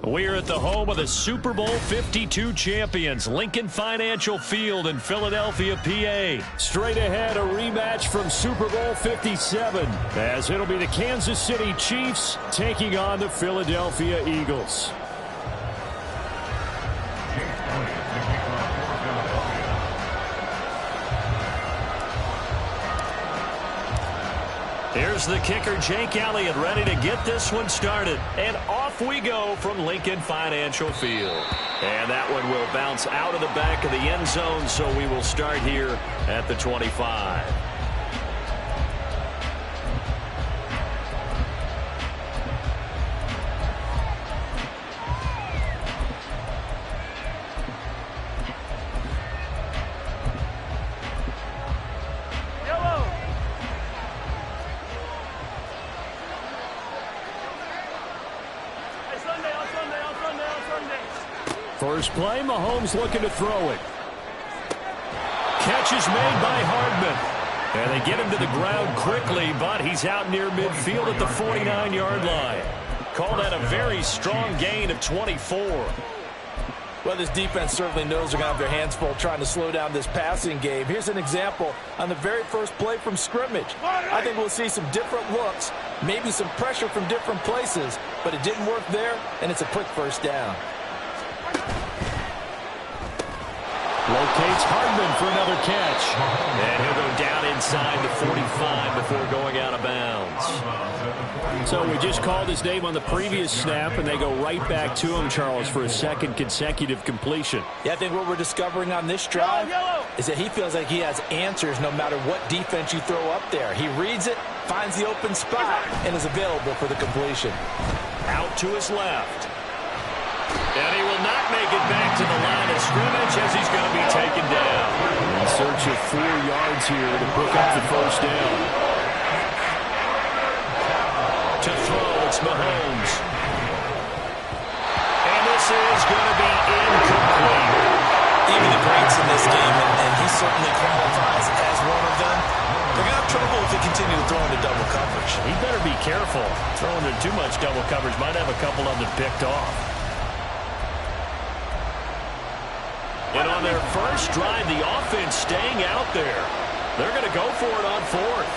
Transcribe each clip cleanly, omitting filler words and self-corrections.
We're at the home of the Super Bowl 52 champions, Lincoln Financial Field in Philadelphia, PA. Straight ahead, a rematch from Super Bowl 57, as it'll be the Kansas City Chiefs taking on the Philadelphia Eagles. Here's the kicker, Jake Elliott, ready to get this one started. And off we go from Lincoln Financial Field. And that one will bounce out of the back of the end zone, so we will start here at the 25. First play, Mahomes looking to throw it. Catch is made by Hardman. And they get him to the ground quickly, but he's out near midfield at the 49-yard line. Call that a very strong gain of 24. Well, this defense certainly knows they're going to have their hands full trying to slow down this passing game. Here's an example on the very first play from scrimmage. I think we'll see some different looks, maybe some pressure from different places, but it didn't work there, and it's a quick first down. Locates Hardman for another catch. And he'll go down inside the 45 before going out of bounds. So we just called his name on the previous snap, and they go right back to him, Charles, for a second consecutive completion. Yeah, I think what we're discovering on this drive is that he feels like he has answers no matter what defense you throw up there. He reads it, finds the open spot, and is available for the completion. Out to his left. And he will not make it back to the line of scrimmage as he's going to be taken down. In search of 4 yards here to pick up the first down. To throw, it's Mahomes. And this is going to be incomplete. Even the greats in this game, and he certainly qualifies as one of them, they're going to have trouble if they continue to throw into double coverage. He better be careful. Throwing into too much double coverage might have a couple of them picked off. And on their first drive, the offense staying out there. They're going to go for it on fourth.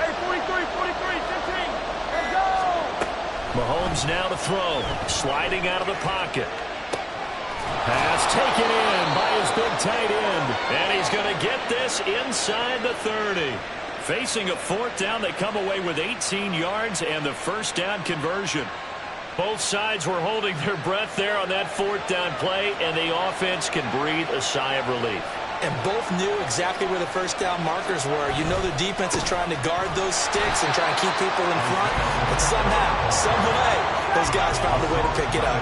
Hey, 43, 15. Let's go. Mahomes now to throw. Sliding out of the pocket. Pass taken in by his big tight end. And he's going to get this inside the 30. Facing a fourth down, they come away with 18 yards and the first down conversion. Both sides were holding their breath there on that fourth down play, and the offense can breathe a sigh of relief. And both knew exactly where the first down markers were. You know the defense is trying to guard those sticks and try and keep people in front. But somehow, some way, those guys found a way to pick it up.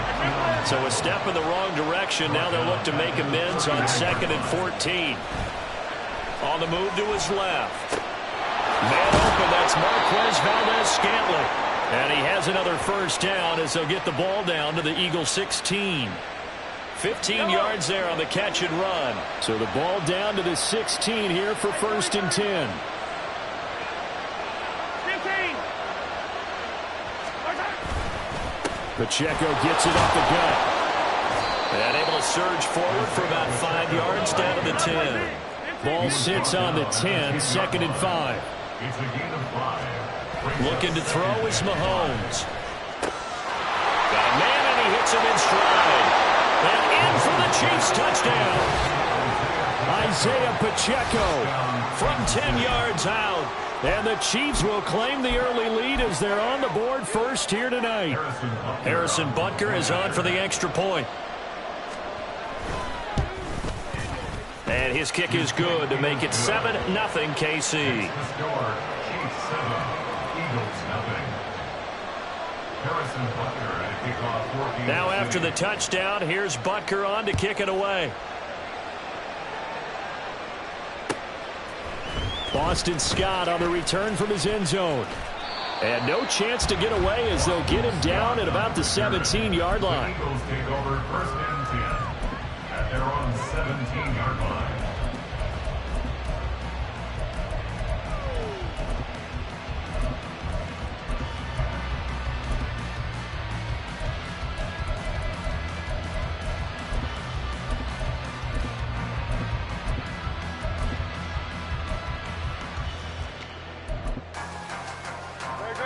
So a step in the wrong direction. Now they'll look to make amends on 2nd and 14. On the move to his left. Man open, that's Marquez Valdez-Scantling. And he has another first down as they'll get the ball down to the Eagles 16. 15 yards there on the catch and run. So the ball down to the 16 here for 1st and 10. 15. Pacheco gets it up the gut. And able to surge forward for about 5 yards down to the 10. Ball sits on the 10, 2nd and 5. It's a gain of 5. Looking to throw is Mahomes. Got a man, and he hits him in stride. And in for the Chiefs touchdown. Isaiah Pacheco from 10 yards out. And the Chiefs will claim the early lead as they're on the board first here tonight. Harrison Butker is on for the extra point. And his kick is good to make it 7-0 KC. Now after the touchdown, here's Butker on to kick it away. Boston Scott on the return from his end zone. And no chance to get away as they'll get him down at about the 17-yard line. The Eagles take over 1st and 10 at their own 17-yard line.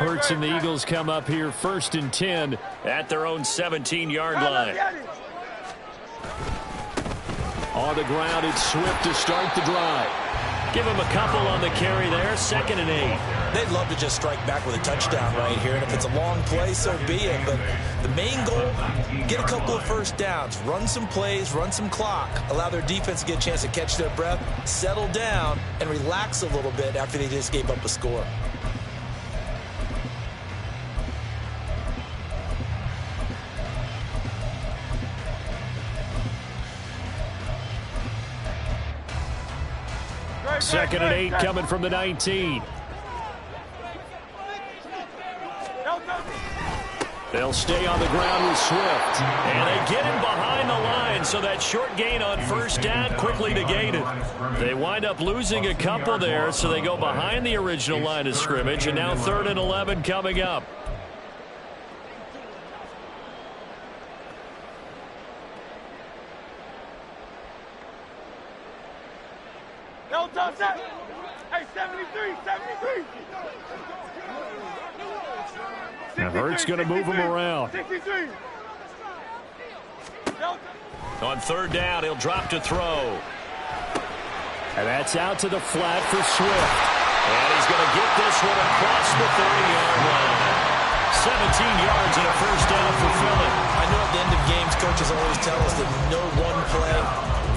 Hurts and the Eagles come up here 1st and 10 at their own 17-yard line. On the ground, it's Swift to start the drive. Give him a couple on the carry there, 2nd and 8. They'd love to just strike back with a touchdown right here, and if it's a long play, so be it. But the main goal, get a couple of first downs, run some plays, run some clock, allow their defense to get a chance to catch their breath, settle down, and relax a little bit after they just gave up a score. Second and 8 coming from the 19. They'll stay on the ground with Swift. And they get him behind the line, so that short gain on 1st down quickly negated. They wind up losing a couple there, so they go behind the original line of scrimmage, and now 3rd and 11 coming up. Hey, 73, 73. Now Hurts going to move him around. 63. On 3rd down, he'll drop to throw. And that's out to the flat for Swift. And he's going to get this one across the 30-yard line. 17 yards and a 1st down for Philly. I know at the end of games, coaches always tell us that no one play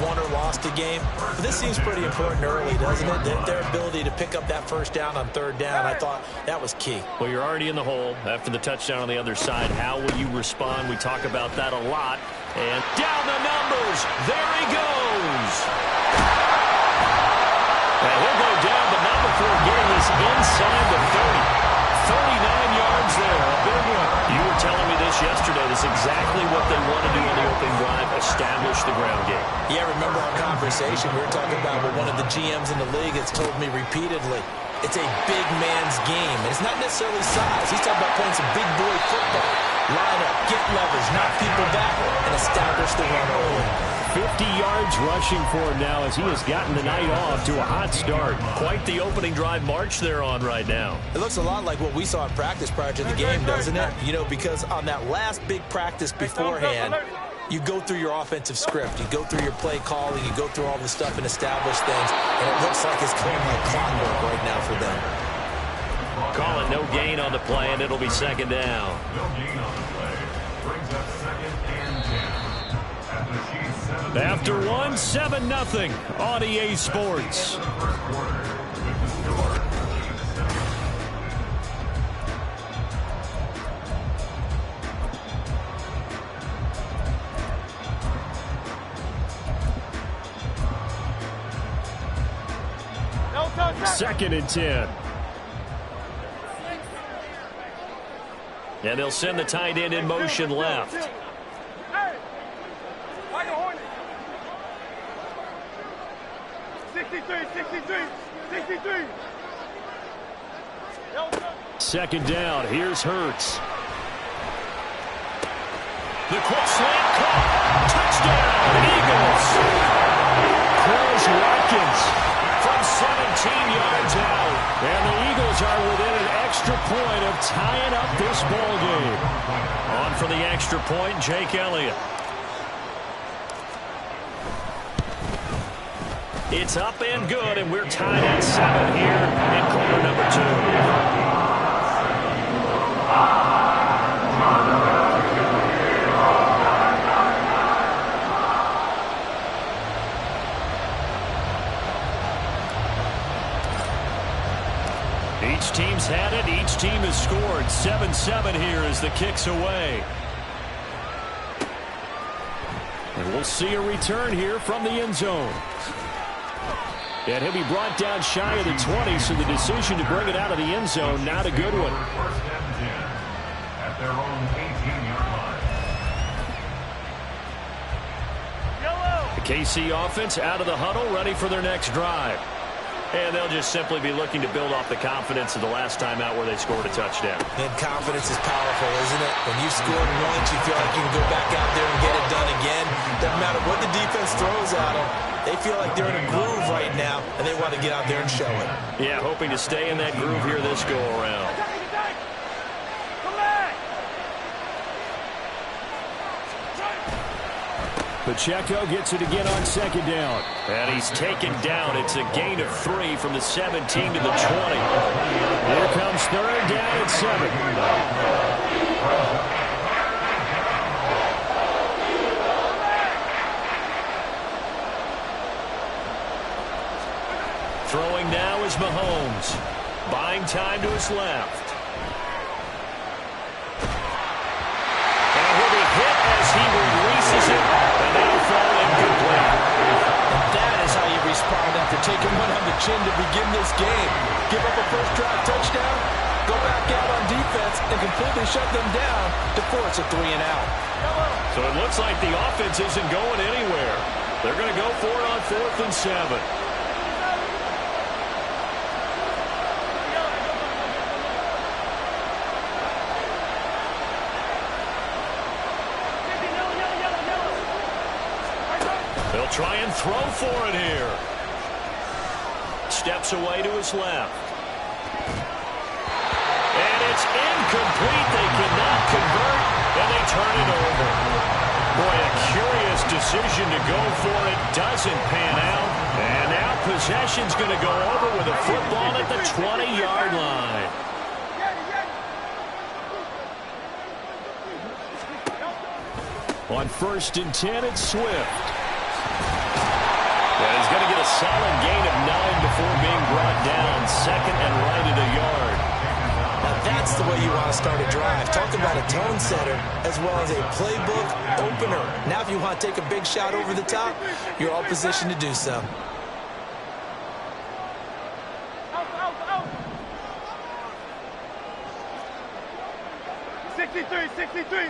won or lost a game. But this seems pretty important early, doesn't it? Their ability to pick up that 1st down on 3rd down, I thought that was key. Well, you're already in the hole after the touchdown on the other side. How will you respond? We talk about that a lot. And down the numbers. There he goes. And he'll go down, but not before getting this inside the 30. 39 yards there, a big one. You were telling me this yesterday. This is exactly what they want to do on the opening drive, establish the ground game. Yeah, remember our conversation. We were talking about what one of the GMs in the league has told me repeatedly. It's a big man's game, and it's not necessarily size. He's talking about playing some big boy football. Line up, get leverage, knock people back, and establish the run early. 50 yards rushing for him now as he has gotten the night off to a hot start. Quite the opening drive march they're on right now. It looks a lot like what we saw in practice prior to the game, doesn't it? You know, because on that last big practice beforehand, you go through your offensive script. You go through your play calling. You go through all the stuff and establish things. And it looks like it's coming like clockwork right now for them. Call it no gain on the play, and it'll be 2nd down. No gain on the play. Brings up 2nd and 10. After 1, 7-0 on EA Sports. Second and 10. And they'll send the tight end in motion left. 63. 2nd down. Here's Hurts. The quick slant caught. Touchdown, Eagles. Chris Watkins from 17 yards out. And the Eagles are within an extra point of tying up this ball game. On for the extra point, Jake Elliott. It's up and good, and we're tied at 7 here in quarter number 2. Each team's had it. Each team has scored. 7-7 here as the kick's away. And we'll see a return here from the end zone. And he'll be brought down shy of the 20, so the decision to bring it out of the end zone, not a good one. First and 10 at their own 18-yard line. The KC offense out of the huddle, ready for their next drive. And they'll just simply be looking to build off the confidence of the last time out where they scored a touchdown. And confidence is powerful, isn't it? When you've scored once, you feel like you can go back out there and get it done again. Doesn't matter what the defense throws at them. They feel like they're in a groove right now, and they want to get out there and show it. Yeah, hoping to stay in that groove here this go-around. Pacheco gets it again on second down. And he's taken down. It's a gain of 3 from the 17 to the 20. Here comes third down at 7. Throwing now is Mahomes. Buying time to his left. And he'll be hit as he releases it. And that'll fall incomplete. And that is how you respond after taking one on the chin to begin this game. Give up a first-drive touchdown, go back out on defense, and completely shut them down to force a 3-and-out. So it looks like the offense isn't going anywhere. They're going to go for it on 4th and 7. They'll try and throw for it here. Steps away to his left. And it's incomplete. They cannot convert, and they turn it over. Boy, a curious decision to go for it. Doesn't pan out. And now possession's going to go over with a football at the 20-yard line. On 1st and 10, it's Swift. And he's going to get a solid gain of 9 before being brought down. 2nd and right at a yard. Now that's the way you want to start a drive. Talk about a tone setter as well as a playbook opener. Now if you want to take a big shot over the top, you're all positioned to do so. Out. 63.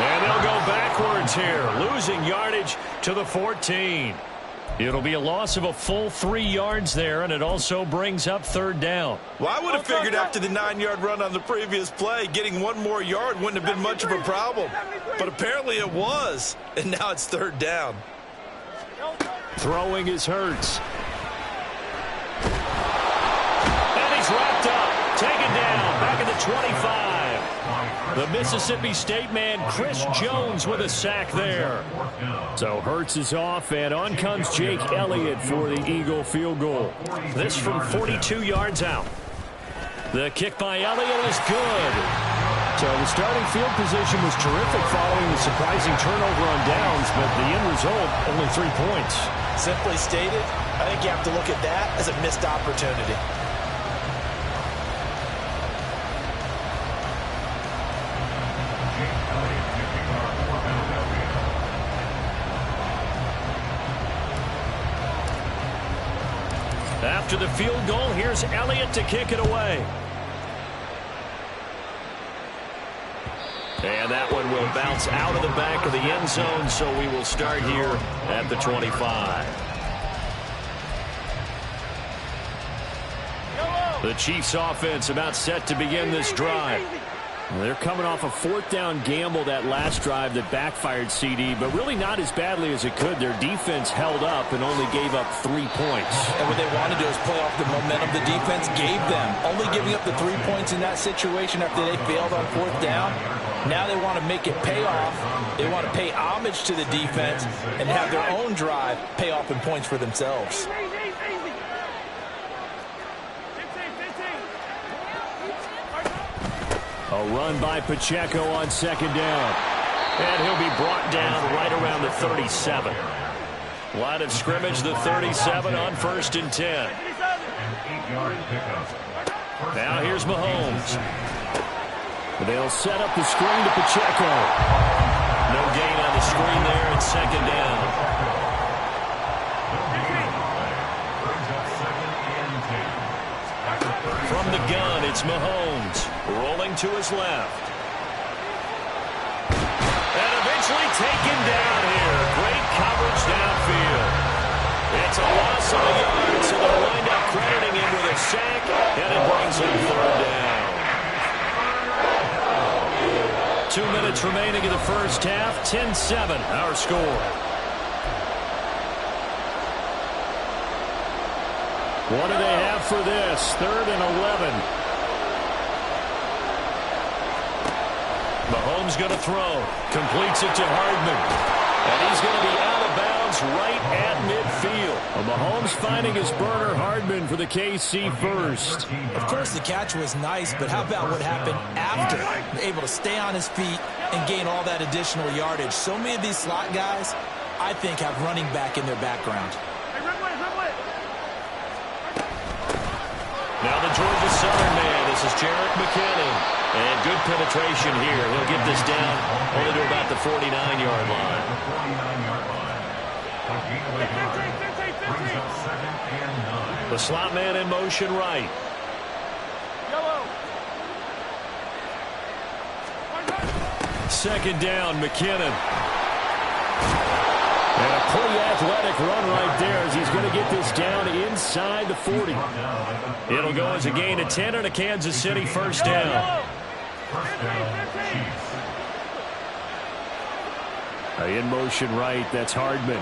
And they'll go backwards here, losing yardage to the 14. It'll be a loss of a full 3 yards there, and it also brings up 3rd down. Well, I would have figured after the 9-yard run on the previous play, getting 1 more yard wouldn't have been much of a problem. But apparently it was, and now it's 3rd down. Throwing is Hurts. And he's wrapped up, taken down, back at the 25. The Mississippi State man, Chris Jones, with a sack there. So Hurts is off, and on comes Jake Elliott for the Eagle field goal. This from 42 yards out. The kick by Elliott is good. So the starting field position was terrific following the surprising turnover on downs, but the end result, only 3 points. Simply stated, I think you have to look at that as a missed opportunity. After the field goal, here's Elliott to kick it away. And that one will bounce out of the back of the end zone, so we will start here at the 25. The Chiefs offense about set to begin this drive. They're coming off a 4th down gamble that last drive that backfired, CD, but really not as badly as it could. Their defense held up and only gave up 3 points. And what they want to do is play off the momentum the defense gave them. Only giving up the 3 points in that situation after they failed on 4th down. Now they want to make it pay off. They want to pay homage to the defense and have their own drive pay off in points for themselves. A run by Pacheco on 2nd down. And he'll be brought down right around the 37. Line of scrimmage, the 37 on 1st and 10. Now here's Mahomes. They'll set up the screen to Pacheco. No gain on the screen there, and 2nd down. throwing to his left. And eventually taken down here. Great coverage downfield. It's a loss of a yard, so they'll wind up crediting him with a sack, and it brings him third down. 2 minutes remaining in the first half. 10-7, our score. What do they have for this? 3rd and 11. Mahomes going to throw. Completes it to Hardman. And he's going to be out of bounds right at midfield. Well, Mahomes finding his burner, Hardman, for the KC first. Of course, the catch was nice, but how about what happened after? Able to stay on his feet and gain all that additional yardage. So many of these slot guys, I think, have running back in their background. Now the Georgia Southern man. This is Jerick McKinnon. And good penetration here. He'll get this down only to about the 49-yard line. The slot man in motion right. Second down, McKinnon. And a pretty athletic run right there as he's going to get this down inside the 40. It'll go as a gain of 10 and a Kansas City first down. In motion right, that's Hardman.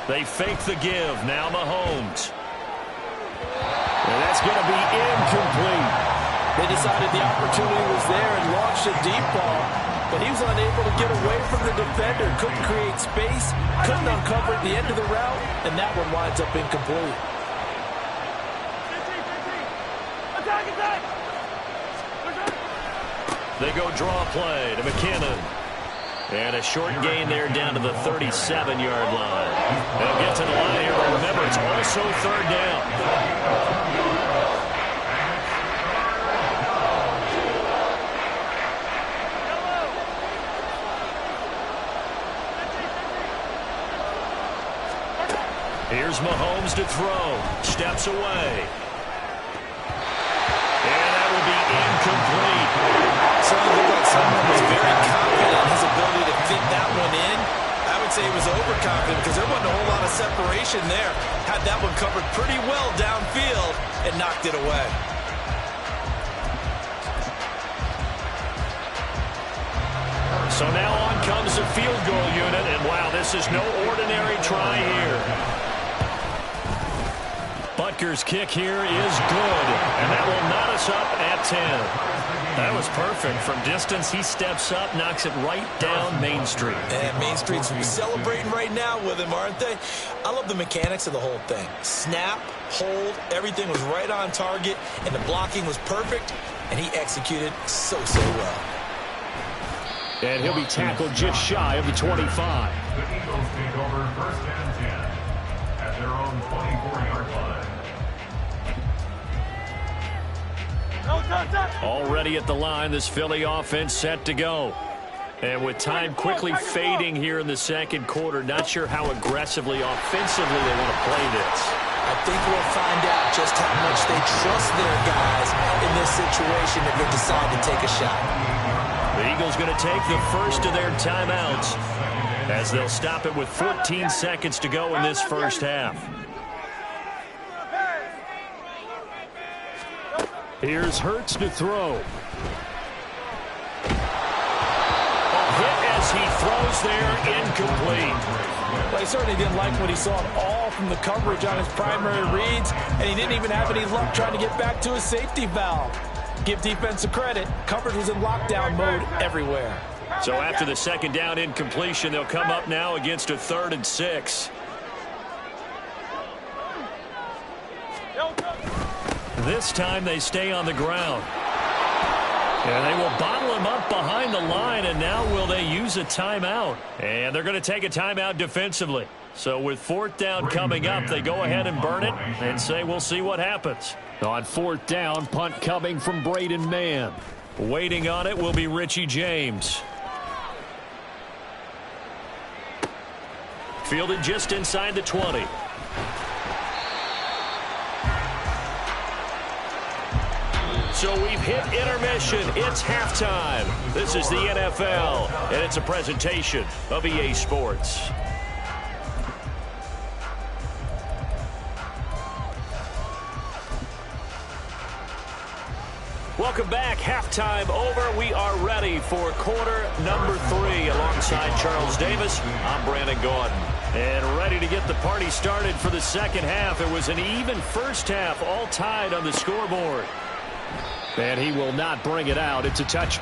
They fake the give. Now Mahomes. And that's going to be incomplete. They decided the opportunity was there and launched a deep ball, but he was unable to get away from the defender. Couldn't create space, couldn't uncover at the end of the route, and that one winds up incomplete. They go draw play to McKinnon. And a short gain there down to the 37-yard line. They'll get to the line here, but remember, it's also third down. Here's Mahomes to throw. Steps away. And that will be incomplete. Certainly looked like someone was very confident in his ability to fit that one in. I would say he was overconfident because there wasn't a whole lot of separation there. Had that one covered pretty well downfield and knocked it away. So now on comes the field goal unit, and wow, this is no ordinary try here. Butker's kick here is good, and that will knot us up at 10. That was perfect. From distance, he steps up, knocks it right down Main Street. And Main Street's celebrating right now with him, aren't they? I love the mechanics of the whole thing. Snap, hold, everything was right on target, and the blocking was perfect, and he executed so well. And he'll be tackled just shy of the 25. The Eagles take over 1st and 10 at their own 24-yard line. Already at the line, this Philly offense set to go. And with time quickly fading here in the second quarter, not sure how aggressively, offensively they want to play this. I think we'll find out just how much they trust their guys in this situation if they decide to take a shot. The Eagles going to take the first of their timeouts as they'll stop it with 14 seconds to go in this first half. Here's Hurts to throw. A hit as he throws there, incomplete. Well, he certainly didn't like what he saw at all from the coverage on his primary reads, and he didn't even have any luck trying to get back to his safety valve. Give defense a credit. Coverage was in lockdown mode everywhere. So after the second down incompletion, they'll come up now against a 3rd and 6. This time they stay on the ground. And they will bottle him up behind the line, and now will they use a timeout? And they're going to take a timeout defensively. So with 4th down coming up, they go ahead and burn it and say we'll see what happens. On 4th down, punt coming from Braden Mann. Waiting on it will be Richie James. Fielded just inside the 20. So we've hit intermission. It's halftime. This is the NFL, and it's a presentation of EA Sports. Welcome back. Halftime over. We are ready for quarter number 3. Alongside Charles Davis, I'm Brandon Gordon. And ready to get the party started for the second half. It was an even first half, all tied on the scoreboard. And he will not bring it out. It's a touch.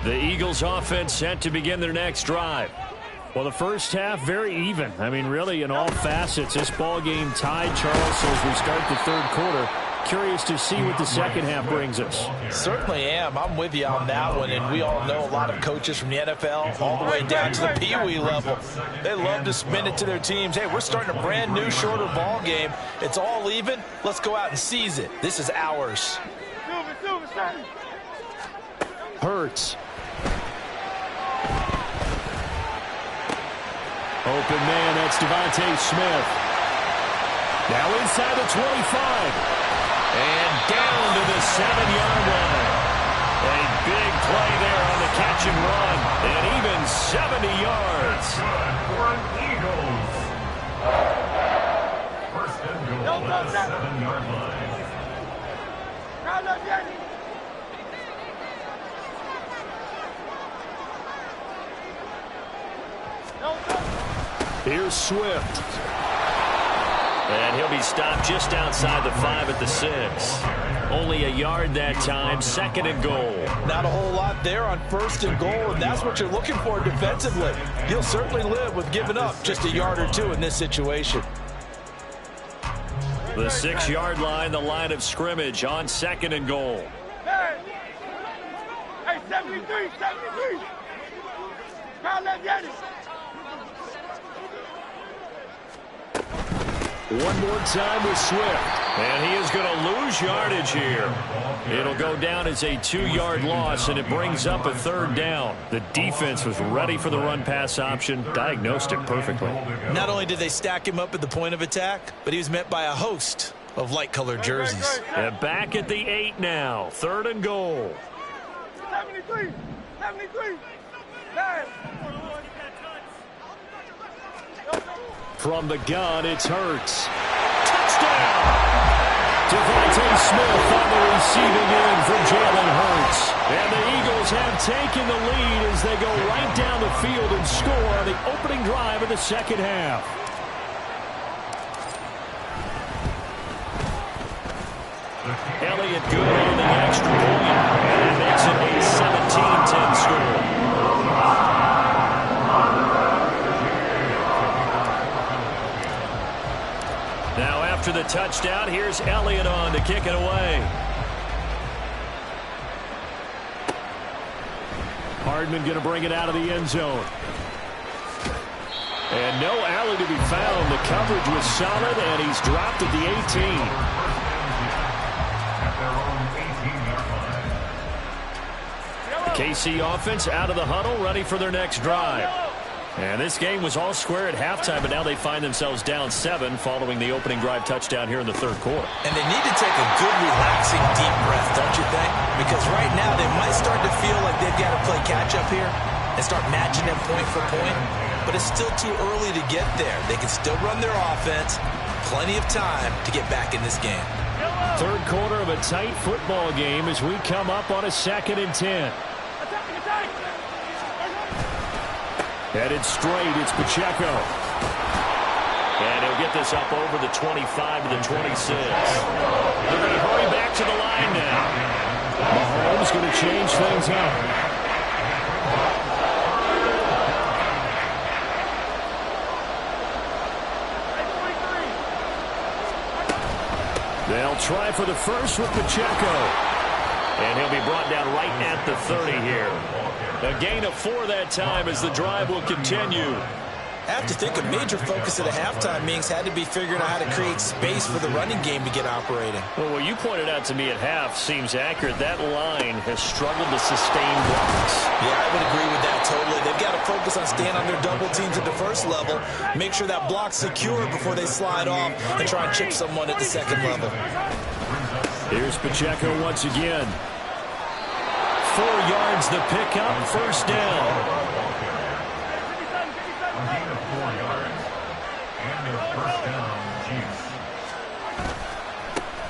The Eagles offense set to begin their next drive. Well, the first half, very even. I mean, really, in all facets, this ball game tied, Charles, so as we start the third quarter. Curious to see what the second half brings us. Certainly am. I'm with you on that one, and we all know a lot of coaches from the NFL all the way down to the Pee-wee level. They love to spin it to their teams. Hey, we're starting a brand new, shorter ball game. It's all even. Let's go out and seize it. This is ours. Hurts. Open man, that's Devontae Smith. Now inside the 25. And down to the 7-yard line. A big play there on the catch and run. And even 70 yards. For Eagles. First and goal at the 7-yard line. Here's Swift. And he'll be stopped just outside the 5 at the 6. Only a yard that time, second and goal. Not a whole lot there on first and goal, and that's what you're looking for defensively. He'll certainly live with giving up just a yard or two in this situation. The 6-yard line, the line of scrimmage on second and goal. Hey, 73. Kyle, let's get it. One more time with Swift. And he is going to lose yardage here. It'll go down as a 2-yard loss, and it brings up a third down. The defense was ready for the run-pass option, diagnosed it perfectly. Not only did they stack him up at the point of attack, but he was met by a host of light-colored jerseys. And back at the 8 now, third and goal. 73. From the gun, it's Hurts. Touchdown! Devontae Smith on the receiving end from Jalen Hurts. And the Eagles have taken the lead as they go right down the field and score on the opening drive of the second half. Elliott good on the extra point. And that makes it a 17-10 score. Now after the touchdown, here's Elliott on to kick it away. Hardman going to bring it out of the end zone. And no alley to be found. The coverage was solid, and he's dropped at the 18. At their own 18-yard line. KC offense out of the huddle, ready for their next drive. And this game was all square at halftime, but now they find themselves down 7 following the opening drive touchdown here in the third quarter. And they need to take a good, relaxing, deep breath, don't you think? Because right now they might start to feel like they've got to play catch-up here and start matching them point for point. But it's still too early to get there. They can still run their offense. Plenty of time to get back in this game. Third quarter of a tight football game as we come up on a 2nd and 10. Headed straight, it's Pacheco. And he'll get this up over the 25 to the 26. They're going to hurry back to the line now. Mahomes going to change things up. They'll try for the first with Pacheco. And he'll be brought down right at the 30 here. A gain of 4 that time as the drive will continue. I have to think a major focus at a halftime means had to be figuring out how to create space for the running game to get operating. Well, what you pointed out to me at half seems accurate. That line has struggled to sustain blocks. Yeah, I would agree with that totally. They've got to focus on staying on their double teams at the first level, make sure that block's secure before they slide off and try and chip someone at the second level. Here's Pacheco once again. 4 yards the pickup, first down. A gain of 4 yards. And their first down, Chiefs.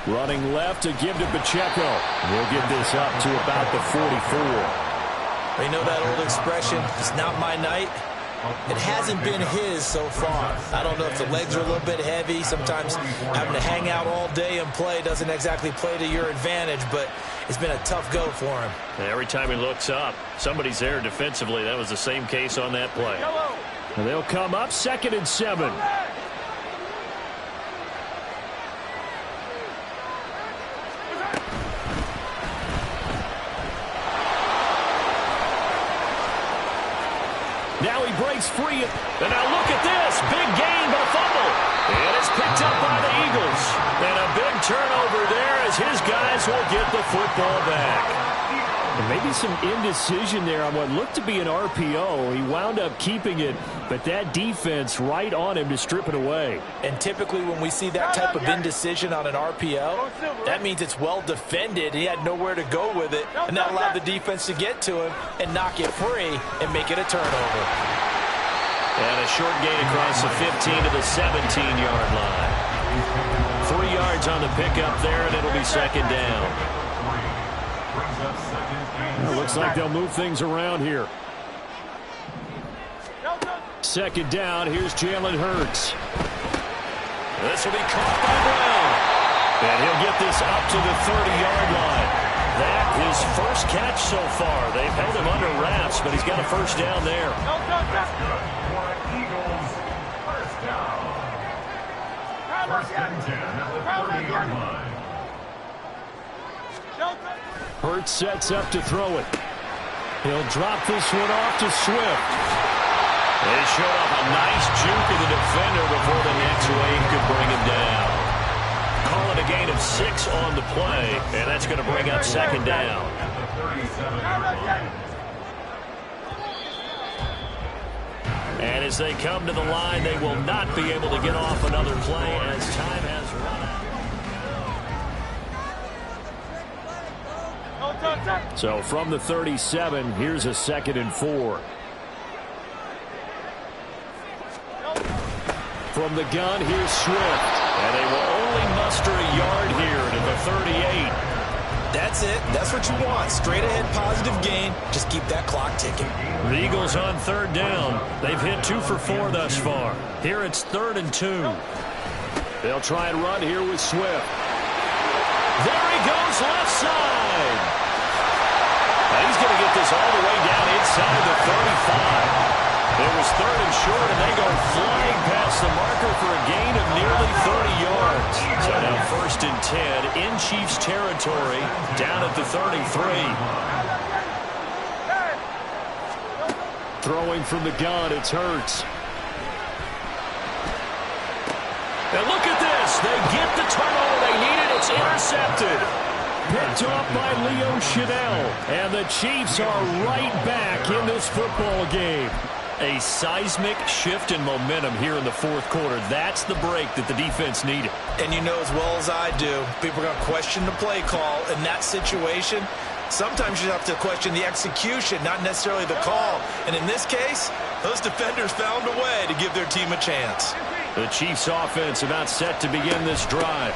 Running left to give to Pacheco. We'll get this up to about the 44. You know that old expression, it's not my night? It hasn't been his so far. I don't know if the legs are a little bit heavy. Sometimes having to hang out all day and play doesn't exactly play to your advantage, but it's been a tough go for him. And every time he looks up, somebody's there defensively. That was the same case on that play. And they'll come up 2nd and 7. Now he breaks free. And now look at this. Big gain, but a fumble. And it's picked up by the Eagles. And a big turnover there as his guys will get the football back. And maybe some indecision there on what looked to be an RPO. He wound up keeping it, but that defense right on him to strip it away. And typically when we see that type of indecision on an RPO, that means it's well defended. He had nowhere to go with it, and that allowed the defense to get to him and knock it free and make it a turnover. And a short gain across the 15 to the 17-yard line. 3 yards on the pickup there, and it'll be 2nd down. Well, looks like they'll move things around here. 2nd down, here's Jalen Hurts. This will be caught by Brown. And he'll get this up to the 30-yard line. That is first catch so far. They've held him under wraps, but he's got a first down there. Eagles, first down. First and 10 at the 30-yard line. Hurts sets up to throw it. He'll drop this one off to Swift. They showed off a nice juke of the defender before the next wave could bring him down. Call it a gain of 6 on the play, and that's going to bring up 2nd down. And as they come to the line, they will not be able to get off another play as time has run out. So from the 37, here's a 2nd and 4. From the gun, here's Swift. And they will only muster a yard here to the 38. That's it. That's what you want. Straight ahead positive gain. Just keep that clock ticking. The Eagles on 3rd down. They've hit 2 for 4 thus far. Here it's 3rd and 2. They'll try and run here with Swift. There he goes left side. And he's going to get this all the way down inside the 35. It was 3rd and short, and they go flying past the marker for a gain of nearly 30 yards. So now 1st and 10 in Chiefs territory, down at the 33. Throwing from the gun, it's Hurts. And look at this. They get the turnover they needed. It's intercepted. Picked off by Leo Chanel. And the Chiefs are right back in this football game. A seismic shift in momentum here in the fourth quarter. That's the break that the defense needed. And you know as well as I do, people are going to question the play call in that situation. Sometimes you have to question the execution, not necessarily the call. And in this case, those defenders found a way to give their team a chance. The Chiefs offense about set to begin this drive.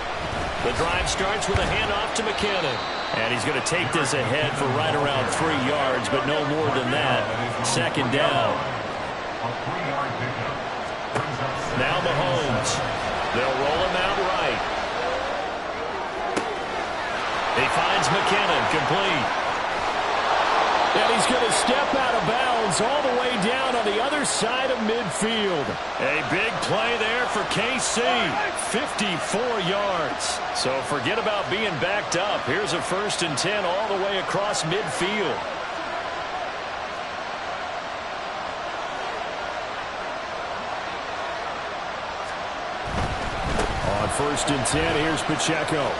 The drive starts with a handoff to McKinnon. And he's going to take this ahead for right around 3 yards, but no more than that. Second down. Now Mahomes. They'll roll him out right. He finds McKinnon, complete. And he's going to step out of bounds all the way down on the other side of midfield. A big play there for KC. 54 yards. So forget about being backed up. Here's a 1st and 10 all the way across midfield. On 1st and 10, here's Pacheco.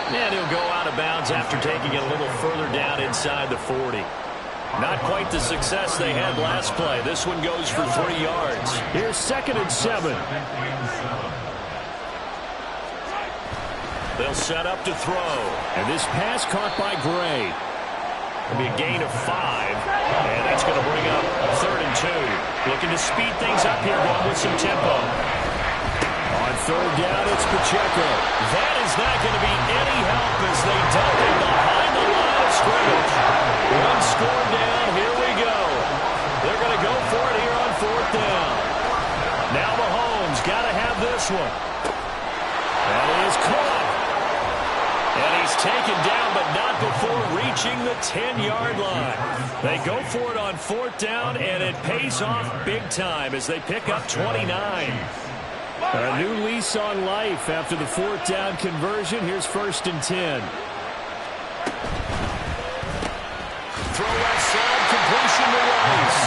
And he'll go out of bounds after taking it a little further down inside the 40. Not quite the success they had last play. This one goes for 3 yards. Here's 2nd and 7. They'll set up to throw. And this pass caught by Gray. It'll be a gain of 5. And that's going to bring up 3rd and 2. Looking to speed things up here, going with some tempo. On 3rd down, it's Pacheco. That is not going to be any help as they dump him behind the line of scrimmage. One score down, here we go. They're going to go for it here on 4th down. Now Mahomes got to have this one. And he is caught. And he's taken down, but not before reaching the 10-yard line. They go for it on 4th down, and it pays off big time as they pick up 29. A new lease on life after the 4th down conversion. Here's 1st and 10. Throw left side, completion to Rice.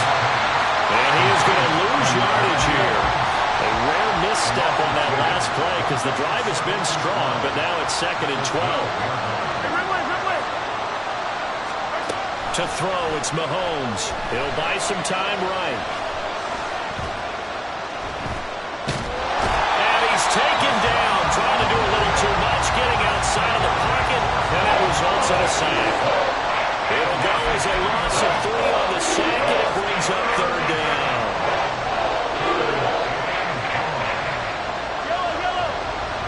And he is going to lose yardage here. A rare misstep on that last play because the drive has been strong, but now it's 2nd and 12. To throw, it's Mahomes. He'll buy some time right. Taken down, trying to do a little too much, getting outside of the pocket, and that results in a sack. It'll go as a loss of 3 on the sack, and it brings up 3rd down.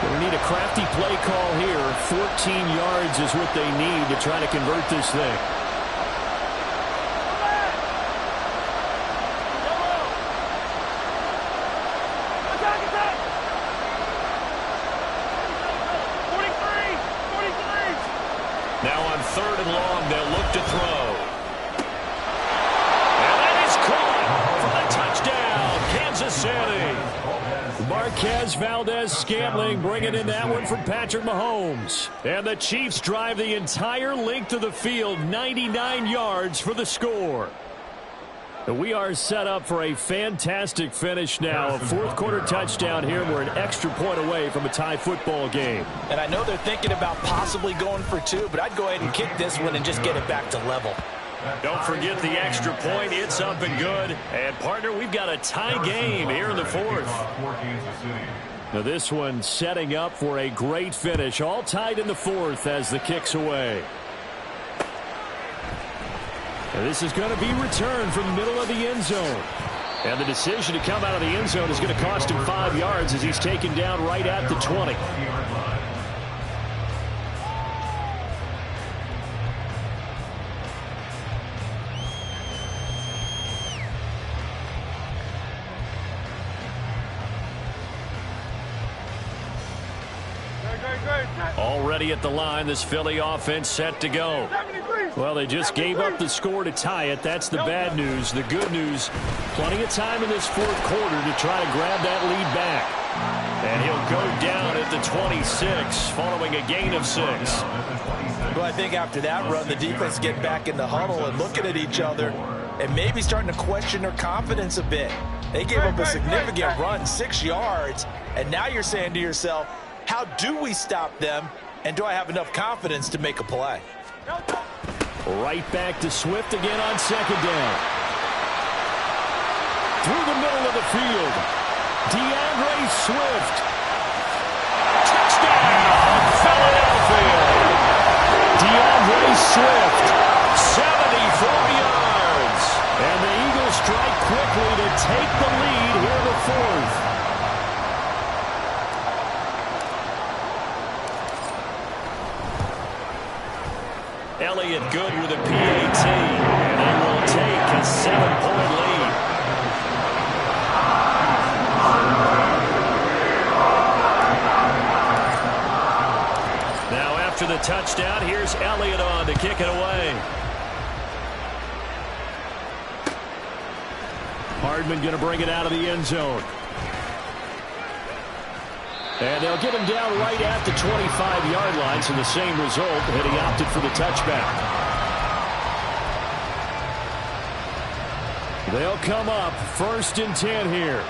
They need a crafty play call here. 14 yards is what they need to try to convert this thing. Now on 3rd and long, they'll look to throw. And that is caught for the touchdown, Kansas City. Marquez Valdez-Scantling bringing in that one from Patrick Mahomes. And the Chiefs drive the entire length of the field, 99 yards for the score. We are set up for a fantastic finish now. A 4th quarter touchdown here. We're an extra point away from a tie football game. And I know they're thinking about possibly going for 2, but I'd go ahead and kick this one and just get it back to level. Don't forget the extra point. It's up and good. And, partner, we've got a tie game here in the 4th. Now this one setting up for a great finish. All tied in the 4th as the kick's away. And this is going to be returned from the middle of the end zone. And the decision to come out of the end zone is going to cost him 5 yards as he's taken down right at the 20. Already at the line, this Philly offense set to go. Well, they just gave up the score to tie it. That's the bad news. The good news, plenty of time in this 4th quarter to try to grab that lead back. And he'll go down at the 26 following a gain of 6. Well, I think after that run, the defense get back in the huddle and looking at each other. and maybe starting to question their confidence a bit. They gave up a significant run, 6 yards, and now you're saying to yourself, how do we stop them, and do I have enough confidence to make a play? Right back to Swift again on second down. Through the middle of the field, DeAndre Swift. Touchdown, Philadelphia. DeAndre Swift, 74 yards. And the Eagles strike quickly to take the lead here in the fourth. Elliott good with a PAT, and they will take a 7-point lead. Now after the touchdown, here's Elliott on to kick it away. Hardman going to bring it out of the end zone. And they'll get him down right at the 25-yard line, so the same result, and he opted for the touchback. They'll come up 1st and 10 here.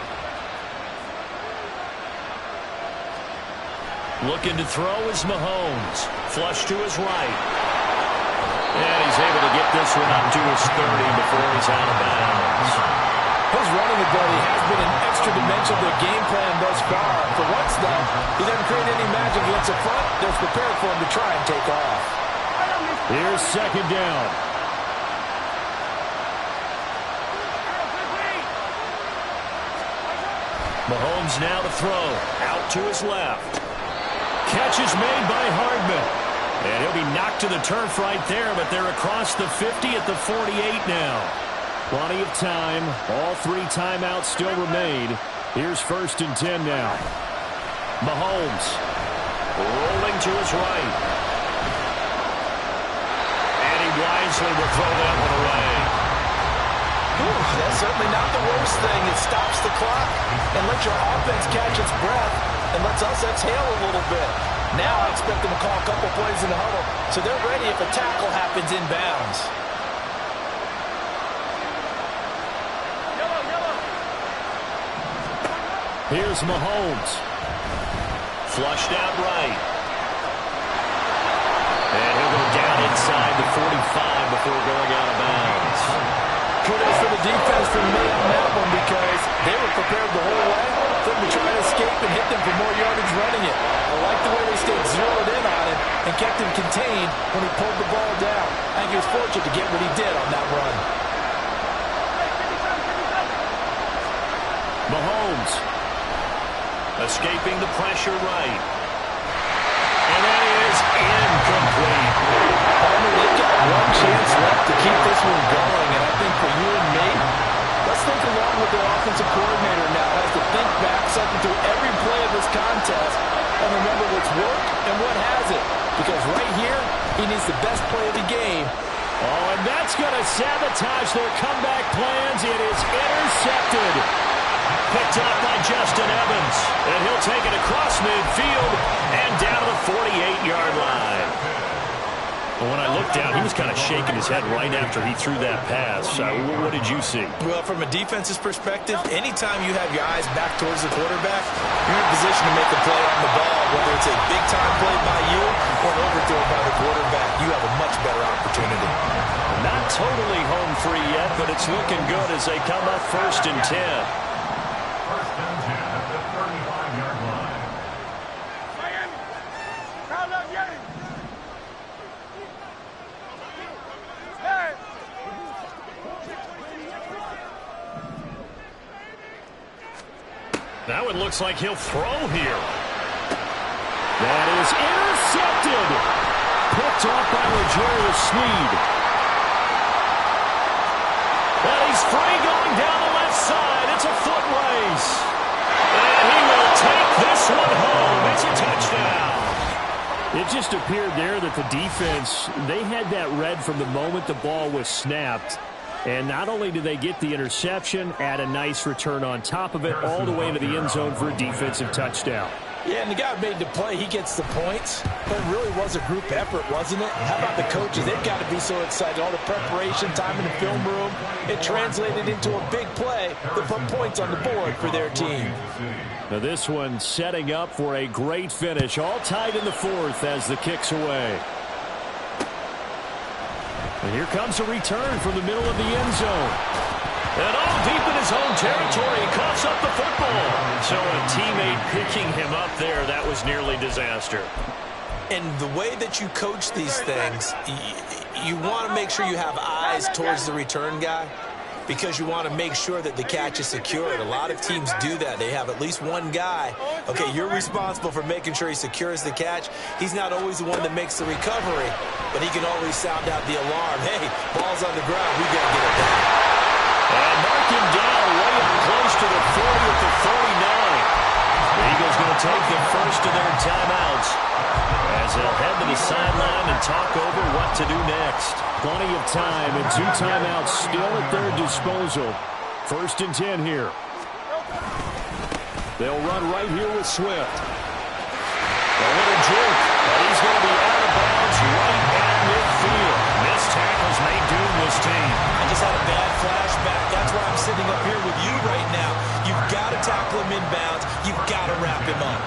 Looking to throw is Mahomes. Flush to his right. And he's able to get this one up to his 30 before he's out of bounds. His running ability has been an extra dimension of their game plan thus far. For once, though, he doesn't create any magic against the front. They're prepared for him to try and take off. Here's second down. Mahomes now to throw. Out to his left. Catch is made by Hardman. And he'll be knocked to the turf right there, but they're across the 50 at the 48 now. Plenty of time. All 3 timeouts still remain. Here's 1st and 10 now. Mahomes rolling to his right. And he wisely will throw that one away. That's certainly not the worst thing. It stops the clock and lets your offense catch its breath and lets us exhale a little bit. Now I expect them to call a couple plays in the huddle so they're ready if a tackle happens inbounds. Here's Mahomes. Flushed out right. And he'll go down inside the 45 before going out of bounds. Kudos for the defense for me on that one because they were prepared the whole way for them to try to escape and hit them for more yardage running it. I like the way they stayed zeroed in on it and kept him contained when he pulled the ball down. I think he was fortunate to get what he did on that run. Mahomes escaping the pressure right. And that is incomplete. They've got one chance left to keep this one going, and I think for you and me, let's think along with their offensive coordinator now. Has to think back, cycle through every play of this contest, and remember what's worked and what hasn't. Because right here, he needs the best play of the game. Oh, and that's going to sabotage their comeback plans. It is intercepted. Picked up by Justin Evans. And he'll take it across midfield and down to the 48-yard line. Well, when I looked down, he was kind of shaking his head right after he threw that pass. What did you see? Well, from a defense's perspective, anytime you have your eyes back towards the quarterback, you're in a position to make a play on the ball, whether it's a big-time play by you or an overthrow by the quarterback. You have a much better opportunity. Not totally home free yet, but it's looking good as they come up 1st and 10. 1st and 10 at the 35-yard line. Miami. Crowd up, Miami. Hey. Now it looks like he'll throw here. That is intercepted. Picked off by L'Jarius Sneed. And he's free going down the left side. It's a foot race. And he will take this one home. It's a touchdown. It just appeared there that the defense, they had that read from the moment the ball was snapped. And not only did they get the interception, add a nice return on top of it, all the way to the end zone for a defensive touchdown. Yeah, and the guy made the play. He gets the points. But it really was a group effort, wasn't it? How about the coaches? They've got to be so excited. All the preparation, time in the film room. It translated into a big play that put points on the board for their team. Now this one setting up for a great finish. All tied in the fourth as the kick's away. And here comes a return from the middle of the end zone. And all deep in his own territory, he coughs up the football. So a teammate picking him up there, that was nearly disaster. And the way that you coach these things, you want to make sure you have eyes towards the return guy because you want to make sure that the catch is secured. A lot of teams do that. They have at least one guy. Okay, you're responsible for making sure he secures the catch. He's not always the one that makes the recovery, but he can always sound out the alarm. Hey, ball's on the ground. We got to get it back. And mark him down way up close to the 40 at the 49. The Eagles going to take the first of their timeouts as they'll head to the sideline and talk over what to do next. Plenty of time and 2 timeouts still at their disposal. 1st and 10 here. They'll run right here with Swift. A little jerk, but he's going to be out of bounds right at midfield. Missed tackles may doom this team. I just had a bad flashback. That's why I'm sitting up here with you right now. You've got to tackle him inbounds. You've got to wrap him up.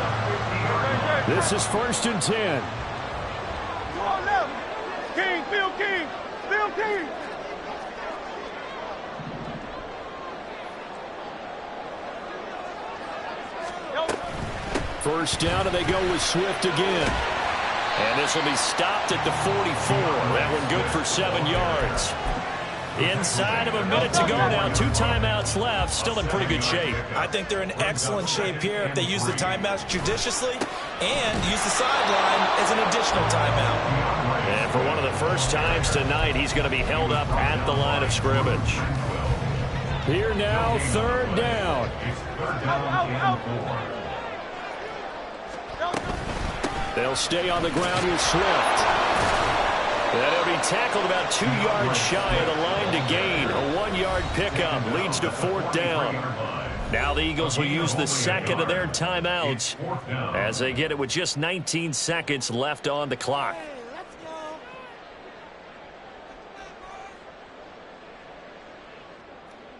This is 1st and 10. Come on left. King, Bill King. Bill King. First down, and they go with Swift again. And this will be stopped at the 44. That one good for 7 yards. Inside of a minute to go now. 2 timeouts left. Still in pretty good shape. I think they're in excellent shape here if they use the timeouts judiciously and use the sideline as an additional timeout. And for one of the first times tonight, he's going to be held up at the line of scrimmage. Here now, 3rd down. They'll stay on the ground with Swift. And he'll be tackled about 2 yards shy of the line to gain. A 1-yard pickup leads to 4th down. Now the Eagles will use the second of their timeouts as they get it with just 19 seconds left on the clock.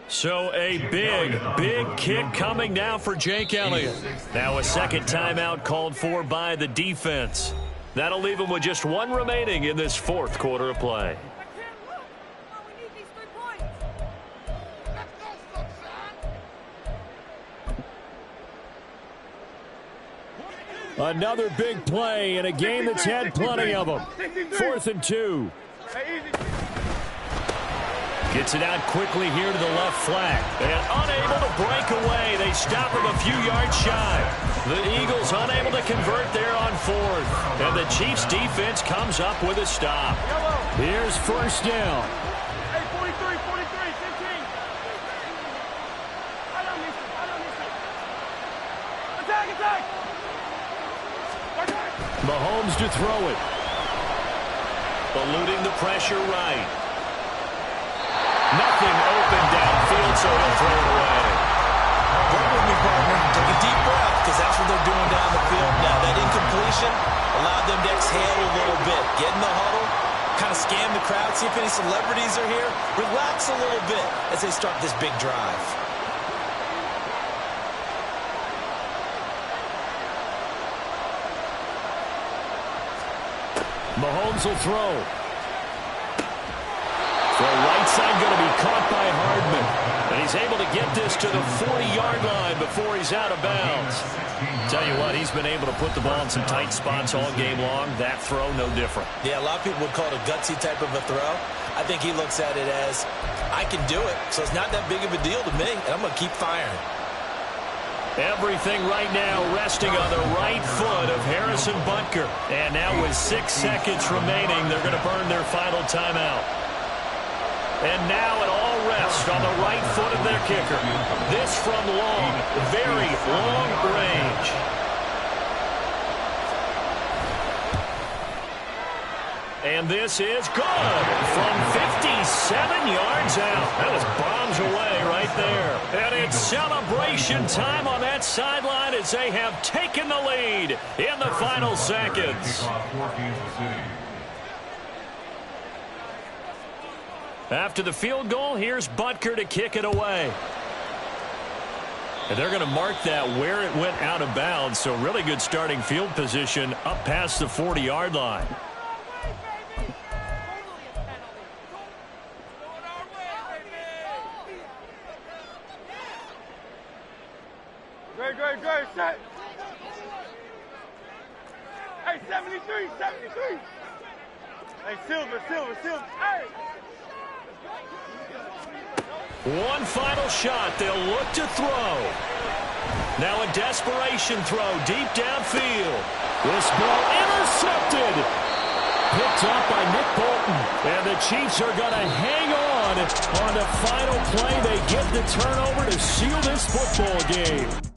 So a big kick coming now for Jake Elliott. Now a second timeout called for by the defense. That'll leave him with just 1 remaining in this 4th quarter of play. Another big play in a game that's had plenty of them. 4th and 2. Gets it out quickly here to the left flank. And unable to break away. They stop him a few yards shy. The Eagles unable to convert there on 4th. And the Chiefs defense comes up with a stop. Here's 1st down. Hey, 43, 15. Attack. Mahomes to throw it. Eluding the pressure right. Nothing open downfield, so he'll throw it away. Work with me, partner. Take a deep breath, because that's what they're doing down the field now. That incompletion allowed them to exhale a little bit. Get in the huddle, kind of scan the crowd, see if any celebrities are here. Relax a little bit as they start this big drive. Mahomes will throw. The right side going to be caught by Hardman. And he's able to get this to the 40-yard line before he's out of bounds. Tell you what, he's been able to put the ball in some tight spots all game long. That throw, no different. Yeah, a lot of people would call it a gutsy type of a throw. I think he looks at it as, I can do it, so it's not that big of a deal to me, and I'm going to keep firing. Everything right now resting on the right foot of Harrison Butker. And now with 6 seconds remaining, they're going to burn their final timeout. And now it all rests on the right foot of their kicker. This from long, very long range. And this is good from 57 yards out. That was bombs away right right there. And it's celebration time on that sideline as they have taken the lead in the final seconds. After the field goal, here's Butker to kick it away. And they're going to mark that where it went out of bounds, so really good starting field position up past the 40-yard line. Great, set. Hey, 73. Hey, Silver. Hey! One final shot. They'll look to throw. Now a desperation throw deep downfield. This ball intercepted. Picked up by Nick Bolton. And the Chiefs are going to hang on the final play. They get the turnover to seal this football game.